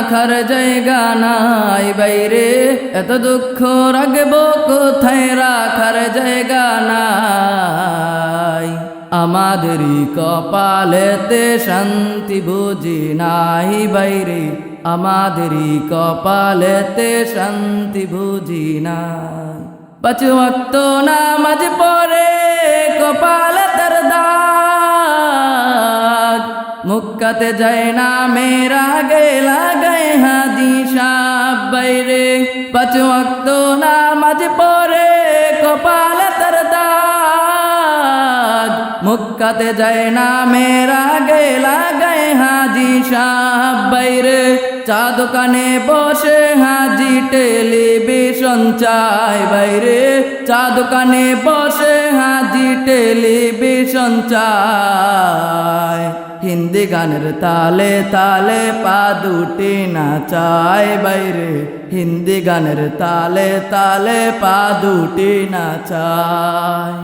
রাখার জায়গা নাই বাইরে, এত দুঃখ রাখবো কোথায় রাখার জায়গা নাই। আমাদেরই কপালেতে শান্তি বুঝি নাই বাইরে, আমাদেরই কপালেতে শান্তি বুঝি নাই। 5 ওয়াক্ত নামাজ পড়ে কপালে তার দাগ, মুক্কাতে যায় না মেরা গে লাগায় হাদিস বাইরে। 5 ওয়াক্ত নামাজ পড়ে কপালে তার দাগ, মুক্কাতে যায় না মেরা গে লাগায় হাজি সাহেব বাইরে। চা দোকানে বসে হাজি টেলিভিশন চায় বাইরে, চা দোকানে বসে হাজি টেলিভিশন চায়। হিন্দি গানের তালে তালে পা দুটি নাচায় বাইরে, হিন্দি গানের তালে তালে পা দুটি নাচায়।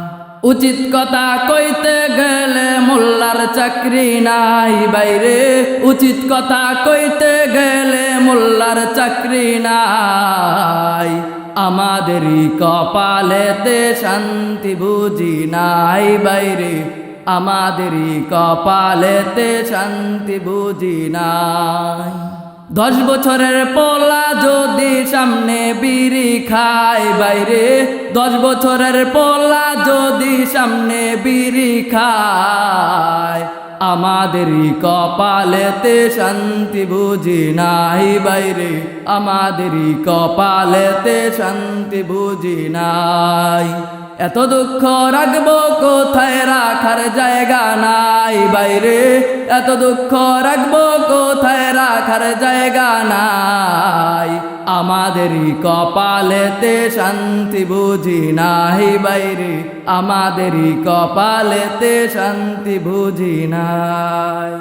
উচিত কথা কইতে গেলে মোল্লার চাকরি নাই বাইরে, উচিত কথা কইতে গেলে মোল্লার চাকরি নাই। আমাদেরই কপালেতে শান্তি বুঝি নাই বাইরে, আমাদেরই কপালেতে শান্তি বুঝি নাই। 10 বছরের পোলা যদি সামনে বিড়ি খায় বাইরে, 10 বছরের পোলা যদি সামনে বিড়ি খায়। আমাদেরই কপালেতে শান্তি বুঝি নাই বাইরে, আমাদেরই কপালেতে শান্তি বুঝি নাই। এত দুঃখ রাখবো কোথায় রাখার জায়গা নাই বাইরে, এত দুঃখ রাখবো কোথায় রাখার জায়গা নাই। আমাদেরই কপালেতে শান্তি বুঝি নাই বাইরে, আমাদেরই কপালেতে শান্তি বুঝি নাই।